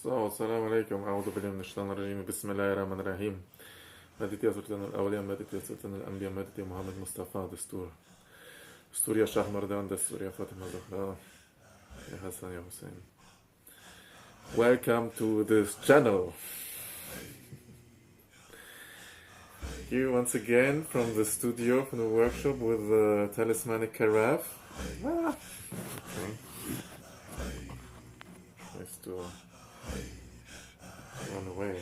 So, assalamu alaikum, a'udhu billahi minash shaitanir rajim, bismillahir rahmanir rahim. مدد يا سلطان الأولياء، مدد يا سلطان الأنبياء، مدد يا محمد مصطفى. دستور يا شاه مردان، دستور يا فاطمة الزهراء، يا حسن يا حسين. Welcome to this channel. Here once again from the studio, from the workshop with the Talismanic carafe. Okay. Nice to run away.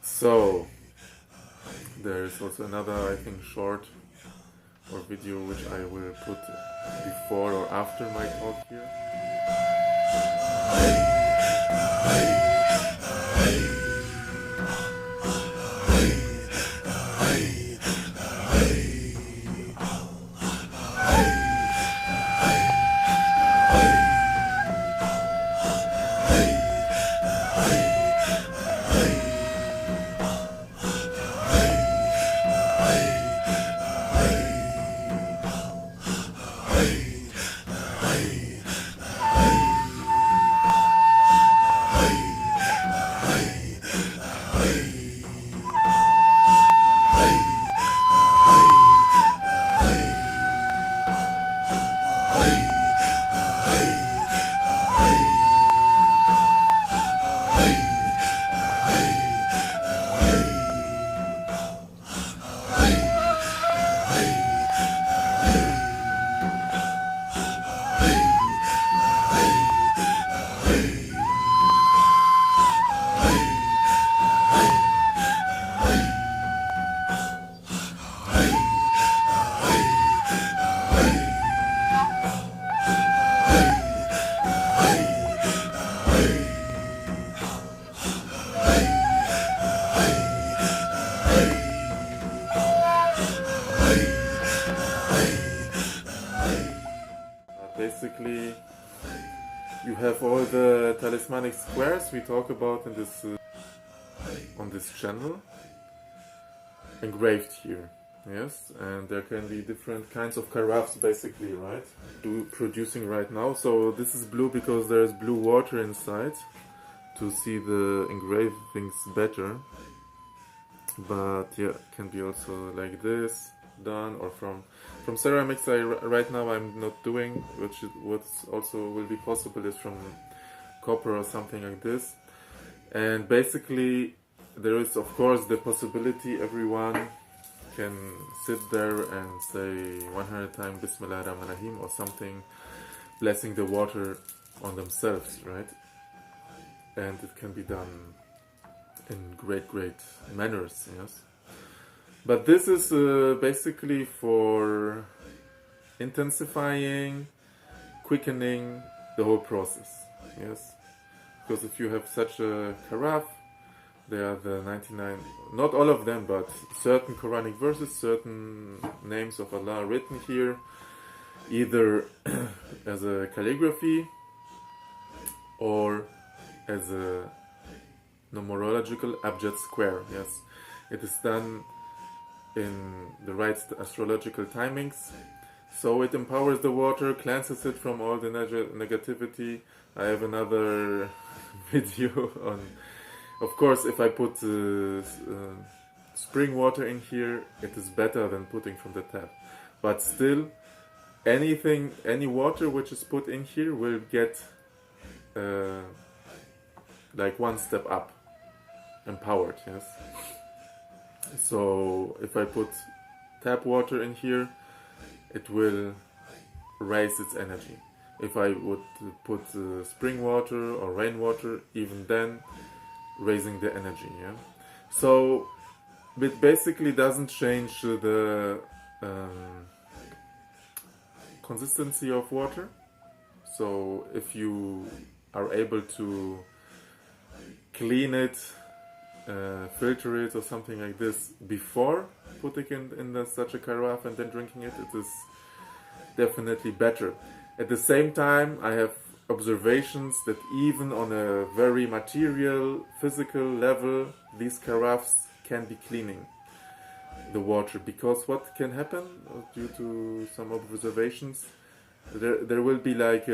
So, there is also another, I think, short or video which I will put before or after my talk here. Basically, you have all the talismanic squares we talk about in this on this channel engraved here. Yes, and there can be different kinds of carafes basically, right? Producing right now. So this is blue because there is blue water inside to see the engravings better. But yeah, it can be also like this done, or from ceramics. Right now I'm not doing, which what's also will be possible is from copper or something like this. And basically there is of course the possibility everyone can sit there and say 100 times Bismillah Rahman Rahim or something, blessing the water on themselves, right? And it can be done in great manners, yes. But this is basically for intensifying, quickening the whole process, yes. Because if you have such a carafe, there are the 99, not all of them, but certain Quranic verses, certain names of Allah written here, either as a calligraphy or as a nummerological abjad square, yes. It is done in the right astrological timings, so it empowers the water, cleanses it from all the negativity. I have another video on, of course, if I put spring water in here, it is better than putting from the tap. But still, any water which is put in here will get like one step up, empowered, yes. So if I put tap water in here, it will raise its energy. If I would put spring water or rainwater, even then raising the energy, yeah. So it basically doesn't change the consistency of water. So if you are able to clean it, filter it or something like this before putting it in such a carafe and then drinking it, it is definitely better. At the same time, I have observations that even on a very material, physical level, these carafes can be cleaning the water, because what can happen due to some observations, there will be like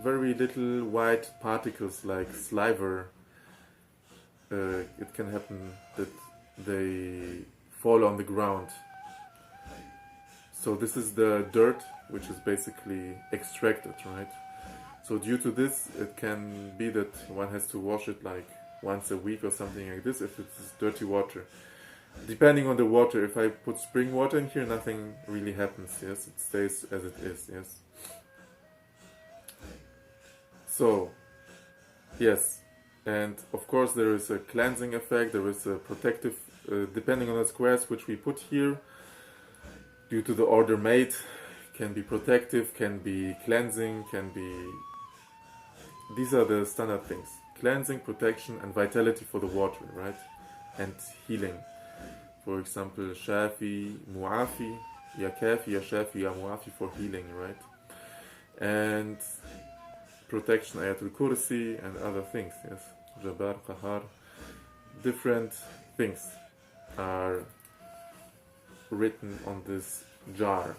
very little white particles like sliver. It can happen that they fall on the ground. So this is the dirt which is basically extracted, right? So due to this, it can be that one has to wash it like once a week or something like this if it's dirty water. Depending on the water, if I put spring water in here, nothing really happens, yes? It stays as it is, yes? So, yes. And of course there is a cleansing effect, there is a protective, depending on the squares which we put here, due to the order made, can be protective, can be cleansing, can be... These are the standard things. Cleansing, protection, and vitality for the water, right? And healing. For example, Shafi, Muafi, Ya Kafi, Ya Shafi, Ya Muafi for healing, right? And protection, Ayatul Kursi, and other things, yes. Jabbar, Qahar. Different things are written on this jar.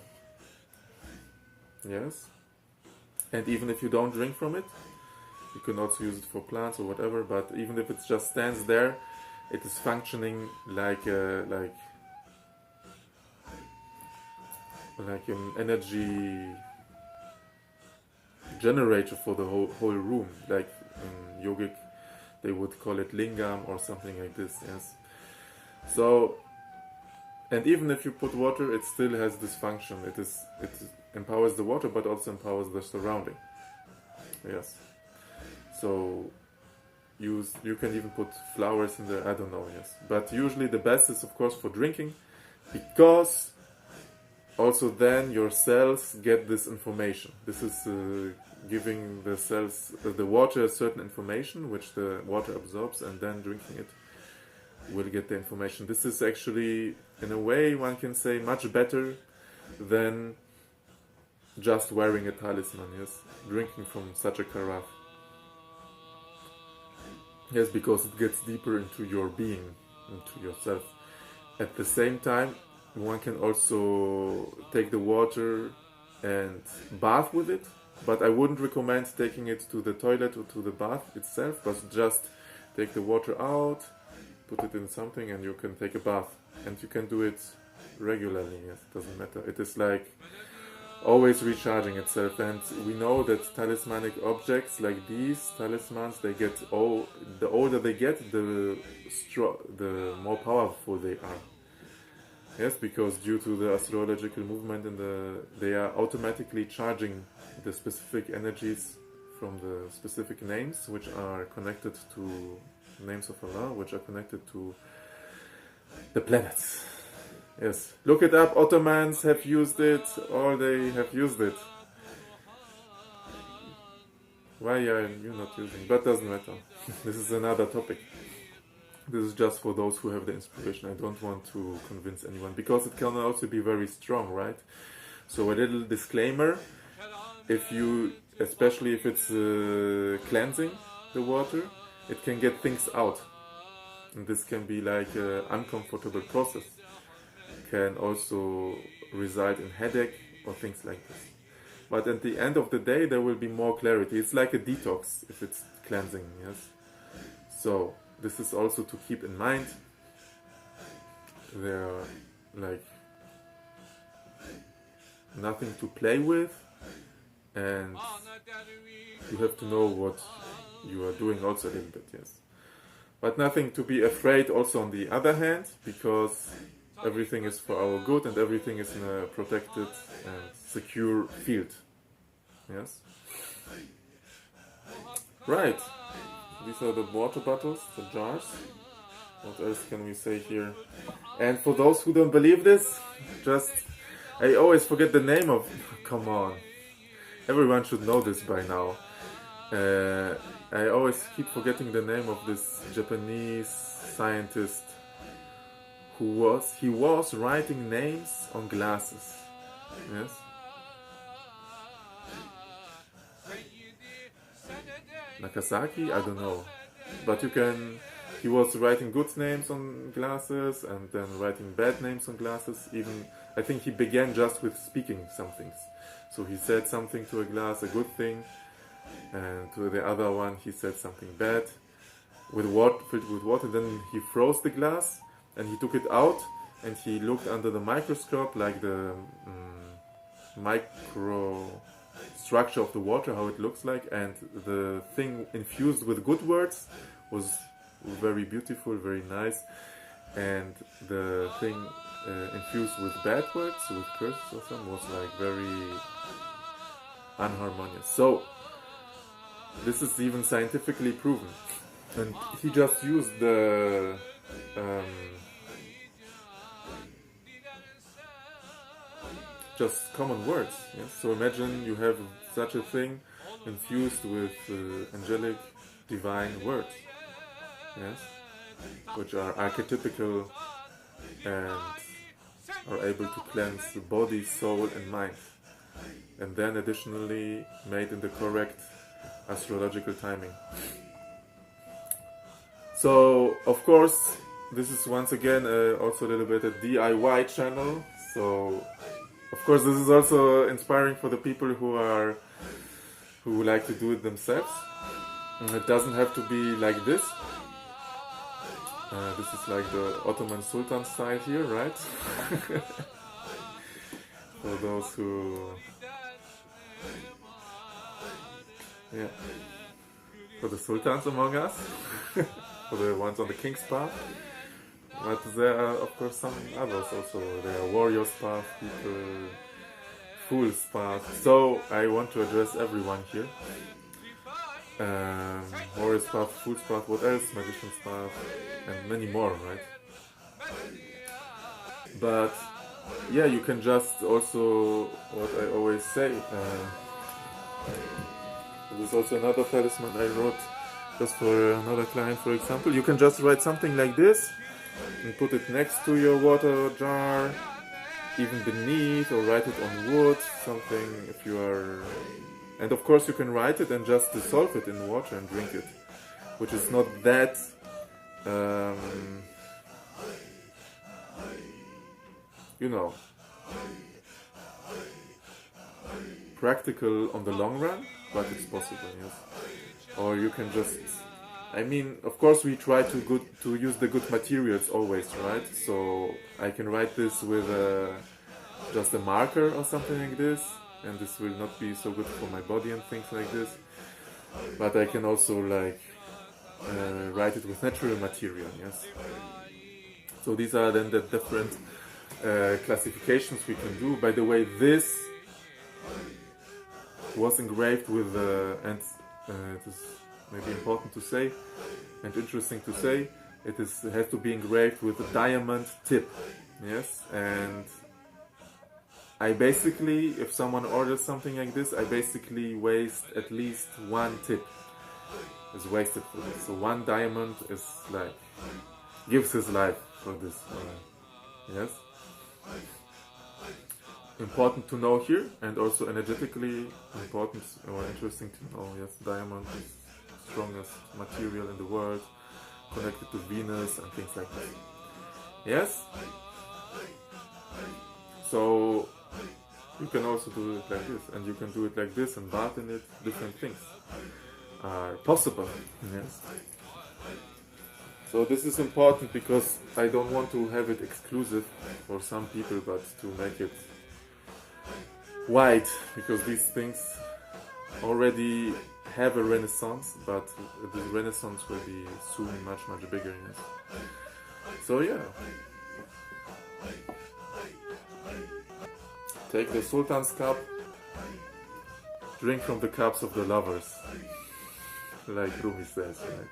Yes? And even if you don't drink from it, you can also use it for plants or whatever, but even if it just stands there, it is functioning like an energy generator for the whole room. Like in yogic, they would call it lingam or something like this. Yes. So, and even if you put water, it still has this function. It empowers the water, but also empowers the surrounding. Yes. So you can even put flowers in there, I don't know, yes. But usually the best is of course for drinking, because also then your cells get this information. This is giving the cells, the water, a certain information which the water absorbs, and then drinking it will get the information. This is actually, in a way, one can say much better than just wearing a talisman, yes, drinking from such a carafe. Yes, because it gets deeper into your being, into yourself. At the same time, one can also take the water and bath with it, but I wouldn't recommend taking it to the toilet or to the bath itself, but just take the water out, put it in something, and you can take a bath. And you can do it regularly, yes, it doesn't matter. It is like always recharging itself, and we know that talismanic objects like these talismans, they get the older they get, the more powerful they are. Yes, because due to the astrological movement they are automatically charging the specific energies from the specific names which are connected to names of Allah, which are connected to the planets. Yes, look it up. Ottomans have used it, or they have used it. Why are you not using? But doesn't matter. This is another topic. This is just for those who have the inspiration. I don't want to convince anyone, because it can also be very strong, right? So a little disclaimer: especially if it's cleansing the water, it can get things out, and this can be like an uncomfortable process. Can also reside in headache or things like this. But at the end of the day, there will be more clarity. It's like a detox if it's cleansing, yes? So, this is also to keep in mind. There are like nothing to play with, and you have to know what you are doing also a little bit, yes? But nothing to be afraid also on the other hand, because everything is for our good, and everything is in a protected and secure field. Yes? Right. These are the water bottles, the jars. What else can we say here? And for those who don't believe this, I always forget the name of... Come on. Everyone should know this by now. I always keep forgetting the name of this Japanese scientist he was writing names on glasses. Yes? Nagasaki? I don't know. But he was writing good names on glasses, and then writing bad names on glasses. Even, I think he began just with speaking some things. So he said something to a glass, a good thing, and to the other one he said something bad with water, filled with water. Then he froze the glass and he took it out and he looked under the microscope, like the micro structure of the water, how it looks like, and the thing infused with good words was very beautiful, very nice, and the thing infused with bad words, with curses or something, was like very unharmonious. So this is even scientifically proven, and he just used the just common words. Yes? So imagine you have such a thing infused with angelic, divine words, yes, which are archetypical and are able to cleanse the body, soul and mind, and then additionally made in the correct astrological timing. So of course this is once again also a little bit a DIY channel, so of course this is also inspiring for the people who like to do it themselves. It doesn't have to be like this. This is like the Ottoman Sultan style here, right? For those who... yeah. For the sultans among us. For the ones on the king's path. But there are of course some others also. There are warriors' path, people, fools' path. So I want to address everyone here. Warriors' path, fool's path, what else? Magician's path, and many more, right? But yeah, you can just also, what I always say, there's also another talisman I wrote just for another client, for example. You can just write something like this and put it next to your water jar, even beneath, or write it on wood, something if you are... And of course you can write it and just dissolve it in water and drink it, which is not that you know, practical on the long run, but it's possible, yes. Or you can just, I mean, of course we try to use the good materials always, right? So I can write this with just a marker or something like this, and this will not be so good for my body and things like this. But I can also like write it with natural material, yes. So these are then the different classifications we can do. By the way, this was engraved with, and it is maybe important to say and interesting to say, it has to be engraved with a diamond tip, yes. And I basically, if someone orders something like this, I basically waste at least one tip is wasted for this. So one diamond is like, gives his life for this, yes. Important to know here, and also energetically important or interesting to know, yes, diamond is the strongest material in the world, connected to Venus and things like that. Yes? So you can also do it like this, and you can do it like this and bath in it. Different things are possible, yes. So this is important because I don't want to have it exclusive for some people, but to make it wide, because these things already have a renaissance, but the renaissance will be soon much bigger, yes. So yeah. Take the Sultan's cup, drink from the cups of the lovers, like Rumi says, right?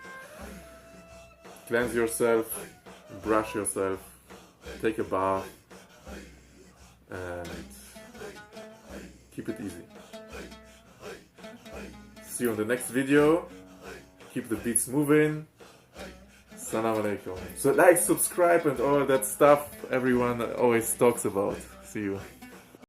Cleanse yourself, brush yourself, take a bath, and keep it easy. See you on the next video. Keep the beats moving. Assalamu alaikum. So like, subscribe, and all that stuff everyone always talks about. See you.